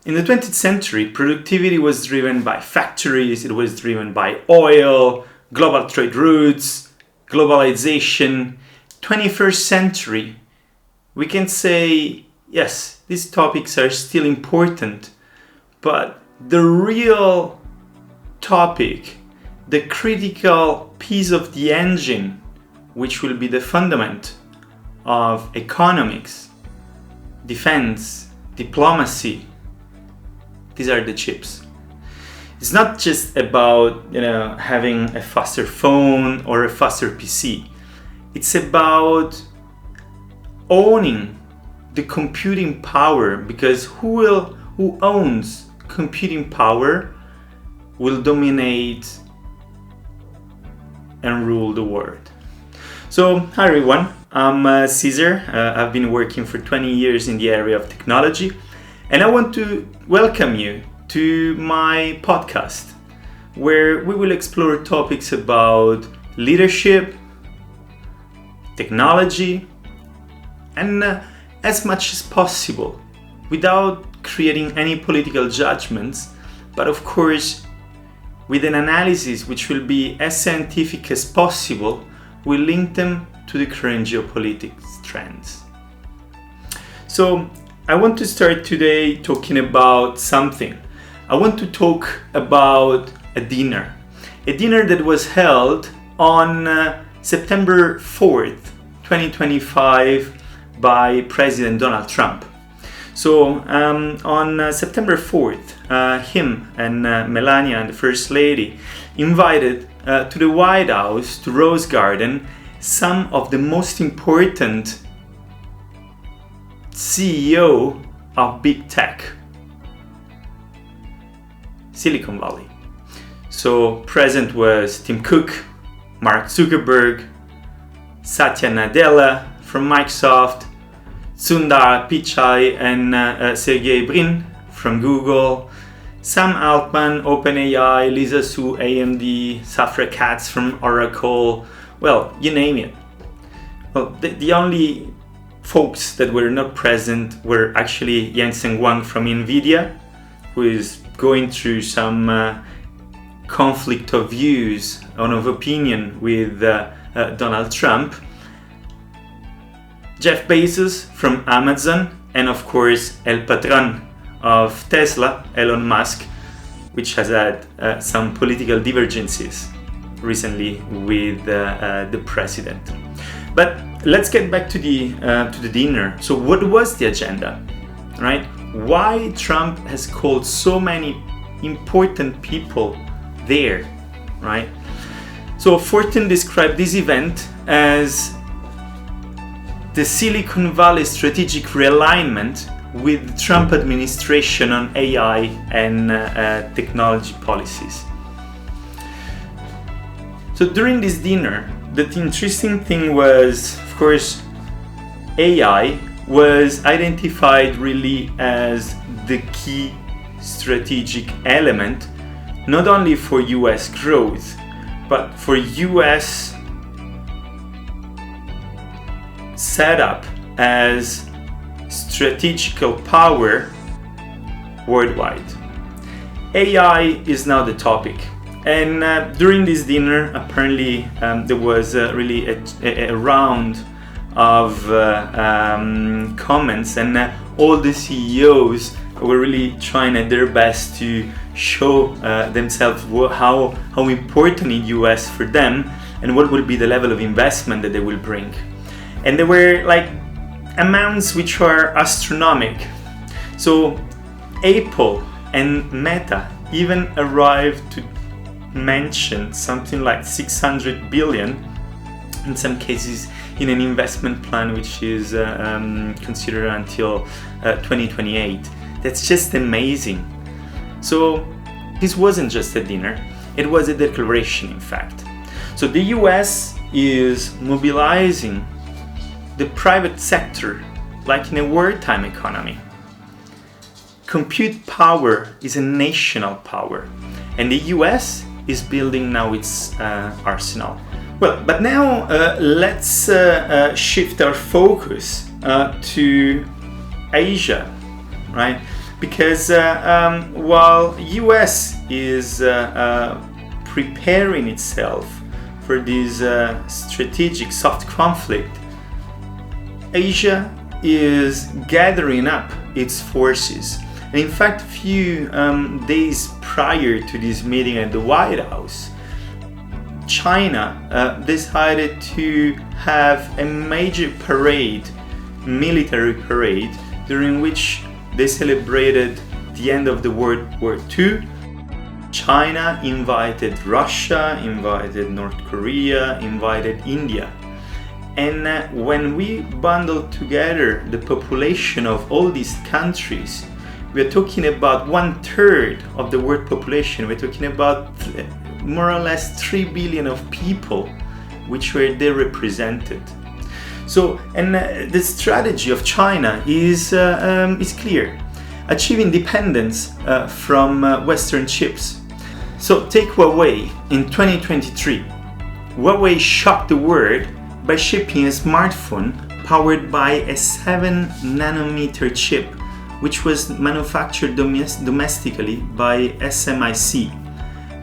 In the 20th century, productivity was driven by factories, it was driven by oil, global trade routes, globalization. 21st century, we can say, yes, these topics are still important, but the real topic, the critical piece of the engine, which will be the fundament of economics, defense, diplomacy, these are the chips. It's not just about, having a faster phone or a faster PC. It's about owning the computing power, because who owns computing power will dominate and rule the world. So, hi everyone, I'm Cesar. I've been working for 20 years in the area of technology, and I want to welcome you to my podcast, where we will explore topics about leadership, technology, and as much as possible, without creating any political judgments, but of course with an analysis which will be as scientific as possible. We link them to the current geopolitics trends. So I want to start today talking about something. I want to talk about a dinner that was held on September 4th, 2025 by President Donald Trump. So on September 4th, him and Melania and the First Lady invited to the White House, to Rose Garden, some of the most important CEO of big tech, Silicon Valley. So present was Tim Cook, Mark Zuckerberg, Satya Nadella from Microsoft, Sundar Pichai and Sergey Brin from Google, Sam Altman, OpenAI, Lisa Su, AMD, Safra Catz from Oracle, well, you name it. Well, the only folks that were not present were actually Jensen Huang from NVIDIA, who is going through some conflict of views, of opinion with Donald Trump, Jeff Bezos from Amazon, and of course El Patron of Tesla, Elon Musk, which has had some political divergences recently with the president. But let's get back to the dinner. So what was the agenda, right? Why Trump has called so many important people there, right? So Fortin described this event as the Silicon Valley strategic realignment with the Trump administration on AI and technology policies. So during this dinner, the interesting thing was, of course, AI was identified really as the key strategic element, not only for US growth, but for US setup as strategical power worldwide. AI is now the topic, and during this dinner apparently there was really a round of comments, and all the CEOs were really trying at their best to show themselves how important the US for them, and what will be the level of investment that they will bring. And there were like amounts which are astronomical. So Apple and Meta even arrived to mention something like 600 billion, in some cases in an investment plan which is considered until 2028. That's just amazing. So this wasn't just a dinner, it was a declaration, in fact. So the US is mobilizing the private sector like in a wartime economy. Compute power is a national power, and the US is building now its arsenal. Well, but now let's shift our focus to Asia, right? because while US is preparing itself for this strategic soft conflict, Asia is gathering up its forces. And in fact, a few days prior to this meeting at the White House, China decided to have a major parade, military parade, during which they celebrated the end of the World War II. China invited Russia, invited North Korea, invited India. And when we bundle together the population of all these countries, we're talking about 1/3 of the world population. We're talking about more or less 3 billion of people which were there represented. So, and the strategy of China is clear: achieve independence from Western chips. So, take Huawei in 2023. Huawei shocked the world by shipping a smartphone powered by a 7-nanometer chip, which was manufactured domestically by SMIC,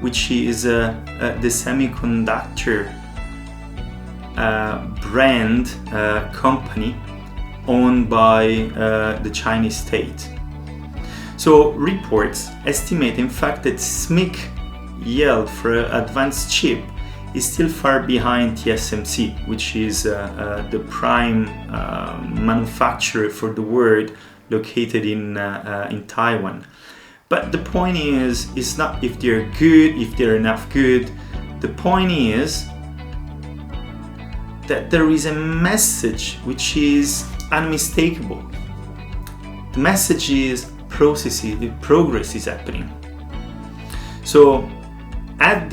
which is the semiconductor brand company owned by the Chinese state. So reports estimate, in fact, that SMIC yield for advanced chip is still far behind TSMC, which is the prime manufacturer for the world, located in Taiwan. But the point is not if they're good, if they're enough good. The point is that there is a message which is unmistakable. The message is progress is happening. So add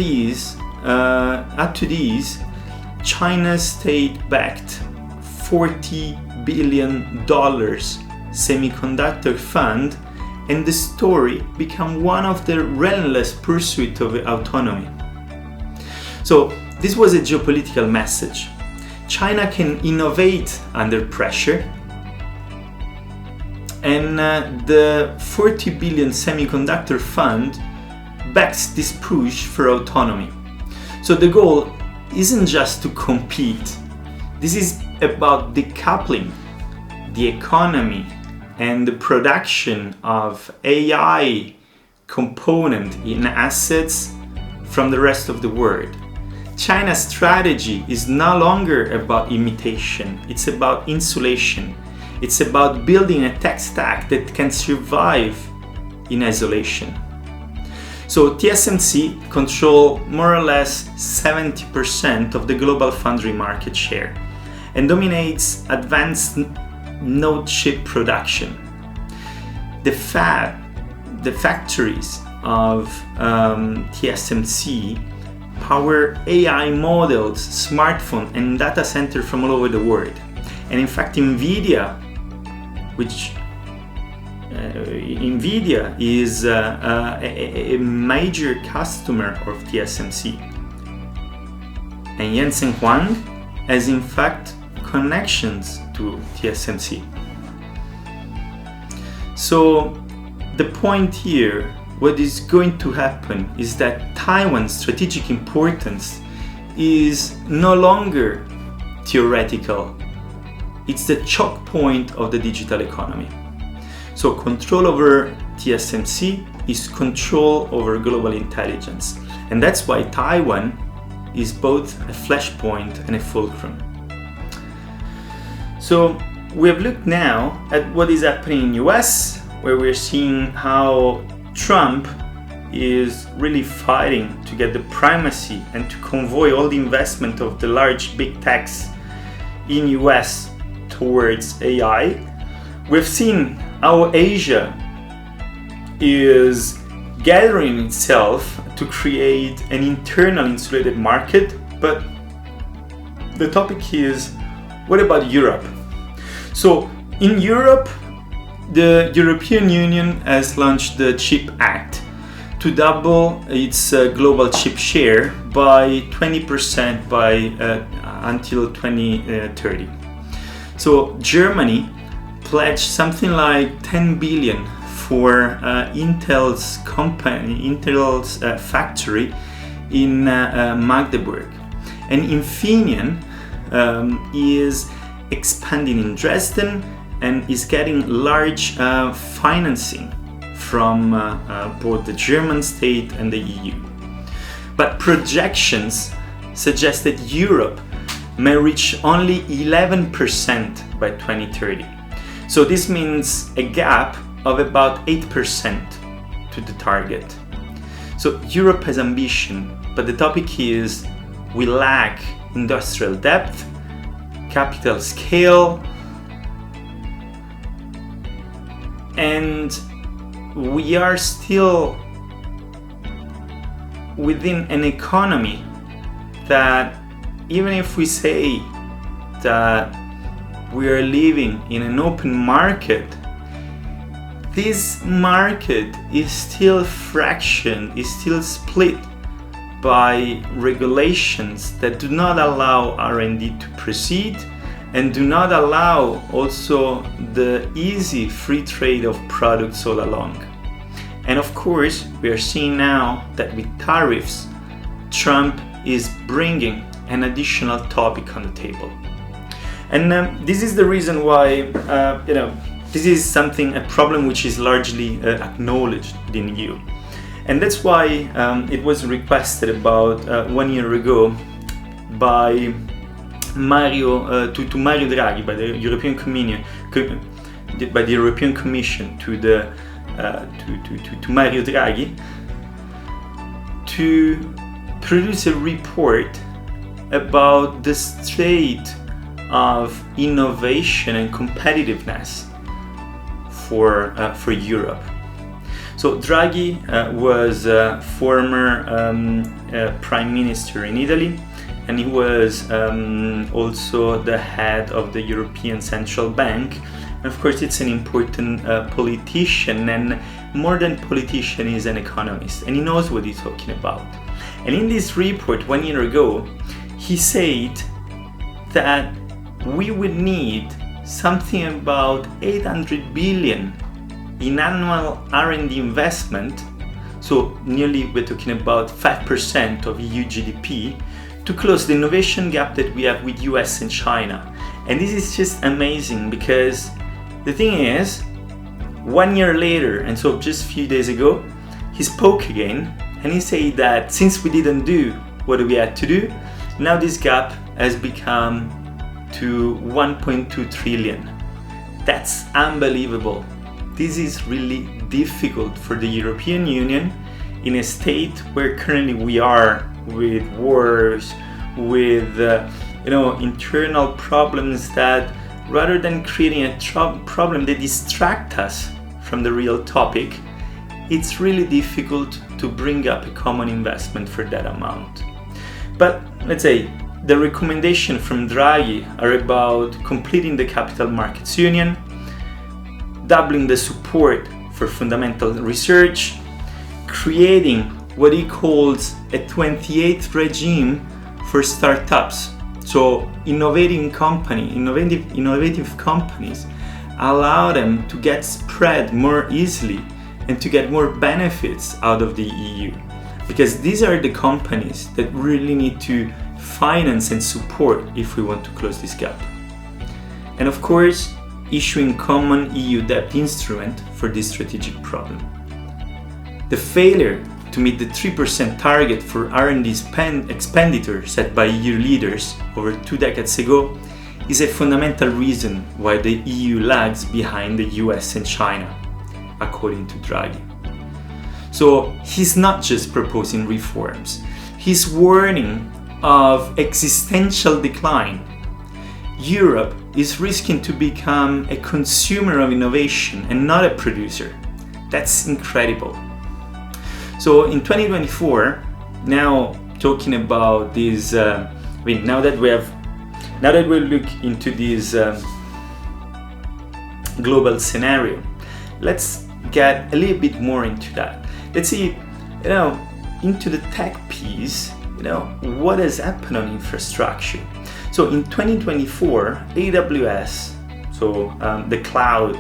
to these, China's state-backed $40 billion semiconductor fund, and the story become one of the relentless pursuit of autonomy. So this was a geopolitical message. China can innovate under pressure, and the 40 billion semiconductor fund backs this push for autonomy. So the goal isn't just to compete. This is about decoupling the economy and the production of AI component in assets from the rest of the world. China's strategy is no longer about imitation, it's about insulation. It's about building a tech stack that can survive in isolation. So TSMC control more or less 70% of the global foundry market share and dominates advanced node chip production. The factories of TSMC power AI models, smartphone and data center from all over the world. And in fact, NVIDIA is a major customer of TSMC. And Jensen Huang has in fact connections to TSMC. So the point here, what is going to happen is that Taiwan's strategic importance is no longer theoretical. It's the choke point of the digital economy. So control over TSMC is control over global intelligence. And that's why Taiwan is both a flashpoint and a fulcrum. So we have looked now at what is happening in US, where we're seeing how Trump is really fighting to get the primacy and to convoy all the investment of the large big techs in US towards AI. We've seen how Asia is gathering itself to create an internal insulated market, but the topic is, what about Europe? So in Europe, the European Union has launched the Chips Act to double its global chip share by 20% until 2030. So Germany pledged something like 10 billion for Intel's factory in Magdeburg. And Infineon is expanding in Dresden and is getting large financing from both the German state and the EU. But projections suggest that Europe may reach only 11% by 2030. So this means a gap of about 8% to the target. So Europe has ambition, but the topic is we lack industrial depth, capital scale, and we are still within an economy that, even if we say that we are living in an open market, this market is still fractioned, is still split by regulations that do not allow R&D to proceed and do not allow also the easy free trade of products all along. And of course, we are seeing now that with tariffs, Trump is bringing an additional topic on the table. And this is the reason why, this is a problem which is largely acknowledged within the EU. And that's why it was requested about 1 year ago by Mario Draghi, by the European Commission, to Mario Draghi, to produce a report about the state of innovation and competitiveness for Europe. So Draghi was a former prime minister in Italy, and he was also the head of the European Central Bank. And of course, it's an important politician, and more than politician, he's an economist, and he knows what he's talking about. And in this report 1 year ago, he said that we would need something about 800 billion in annual R&D investment, so nearly we're talking about 5% of EU GDP, to close the innovation gap that we have with US and China. And this is just amazing, because the thing is, 1 year later, and so just a few days ago, he spoke again and he said that since we didn't do what we had to do, now this gap has become to 1.2 trillion. That's unbelievable. This is really difficult for the European Union in a state where currently we are, with wars, with internal problems that, rather than creating a problem that distract us from the real topic, it's really difficult to bring up a common investment for that amount. But let's say the recommendation from Draghi are about completing the capital markets union, doubling the support for fundamental research, creating what he calls a 28th regime for startups. So innovative companies, allow them to get spread more easily and to get more benefits out of the EU. Because these are the companies that really need to finance and support if we want to close this gap. And of course, issuing common EU debt instrument for this strategic problem. The failure to meet the 3% target for R&D expenditure set by EU leaders over 2 decades ago is a fundamental reason why the EU lags behind the US and China, according to Draghi. So he's not just proposing reforms, he's warning of existential decline. Europe is risking to become a consumer of innovation and not a producer. That's incredible. So in 2024, now talking about this, now that we look into this global scenario, let's get a little bit more into that. Let's see, into the tech piece, what has happened on infrastructure. So in 2024, AWS, so the cloud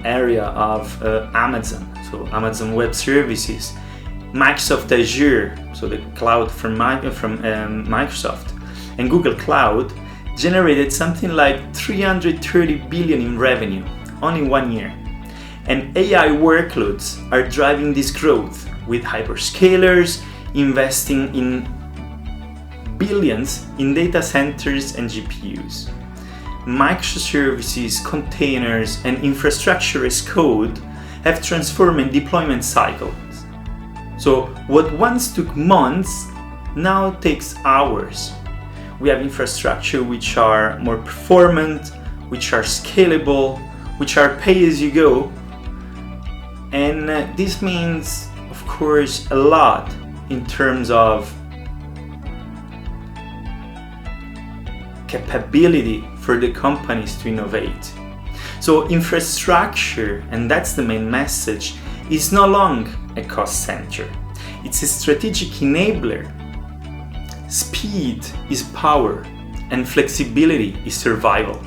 area of Amazon, so Amazon Web Services, Microsoft Azure, so the cloud from Microsoft, and Google Cloud generated something like 330 billion in revenue only 1 year. And AI workloads are driving this growth, with hyperscalers investing in billions in data centers and GPUs. Microservices, containers, and infrastructure as code have transformed deployment cycles. So what once took months now takes hours. We have infrastructure which are more performant, which are scalable, which are pay-as-you-go. And this means, of course, a lot in terms of capability for the companies to innovate. So infrastructure, and that's the main message, is no longer a cost center. It's a strategic enabler. Speed is power, and flexibility is survival.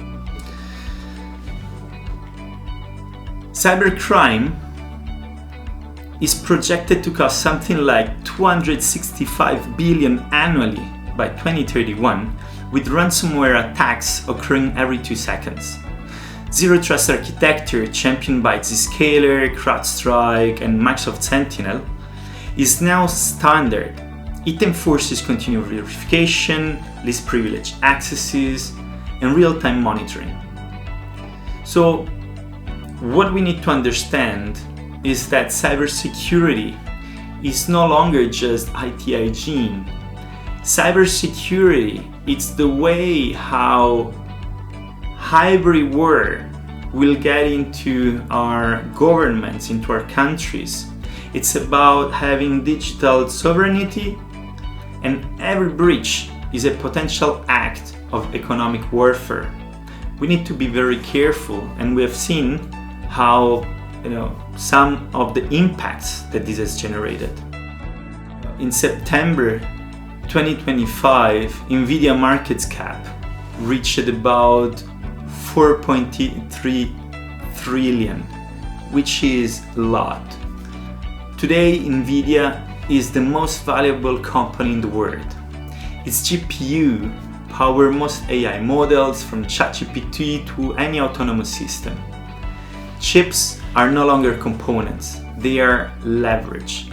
Cybercrime is projected to cost something like 265 billion annually by 2031, with ransomware attacks occurring every 2 seconds. Zero Trust architecture, championed by Zscaler, CrowdStrike, and Microsoft Sentinel, is now standard. It enforces continuous verification, least privileged accesses, and real-time monitoring. So, what we need to understand is that cybersecurity is no longer just IT hygiene. Cybersecurity, it's the way how hybrid war will get into our governments, into our countries. It's about having digital sovereignty, and every breach is a potential act of economic warfare. We need to be very careful, and we have seen how some of the impacts that this has generated. In September 2025, Nvidia market cap reached about 4.3 trillion, which is a lot. Today, Nvidia is the most valuable company in the world. Its GPU power most AI models, from ChatGPT to any autonomous system. Chips are no longer components, they are leverage.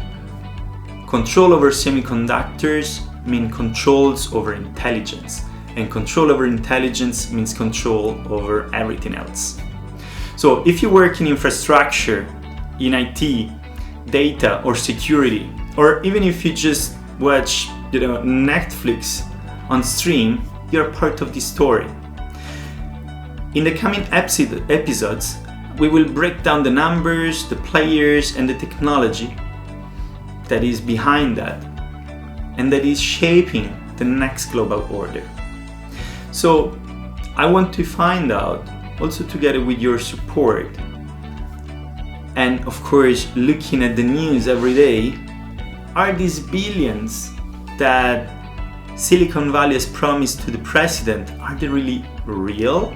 Control over semiconductors means controls over intelligence, and control over intelligence means control over everything else. So if you work in infrastructure, in IT, data, or security, or even if you just watch Netflix on stream, you're part of this story. In the coming episodes, we will break down the numbers, the players, and the technology that is behind that, and that is shaping the next global order. So I want to find out, also together with your support, and of course looking at the news every day, are these billions that Silicon Valley has promised to the president, are they really real?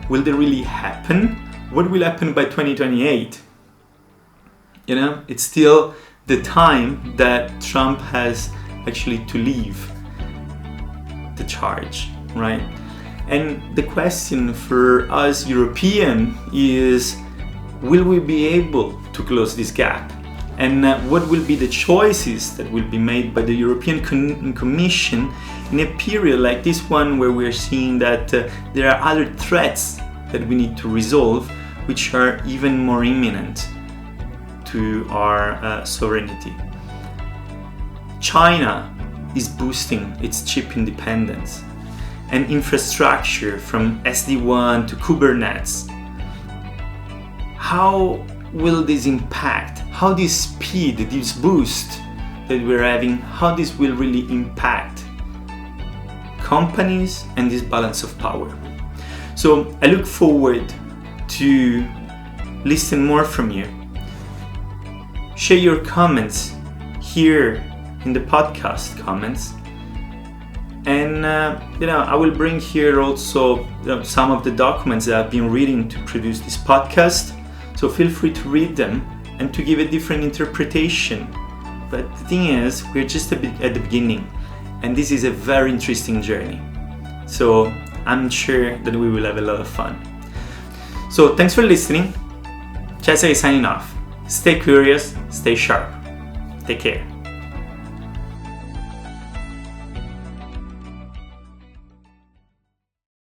Will they really happen? What will happen by 2028? It's still the time that Trump has actually to leave the charge, right? And the question for us European is, will we be able to close this gap? And what will be the choices that will be made by the European Commission in a period like this one, where we're seeing that there are other threats that we need to resolve, which are even more imminent to our sovereignty. China is boosting its chip independence, and infrastructure from SD-WAN to Kubernetes. How will this impact? How this speed, this boost that we're having, how this will really impact companies and this balance of power? So I look forward to listen more from you. Share your comments here in the podcast comments, and I will bring here also some of the documents that I've been reading to produce this podcast. So feel free to read them and to give a different interpretation. But the thing is, we're just a bit at the beginning, and this is a very interesting journey. So I'm sure that we will have a lot of fun. So thanks for listening. Cesare is signing off. Stay curious, stay sharp. Take care.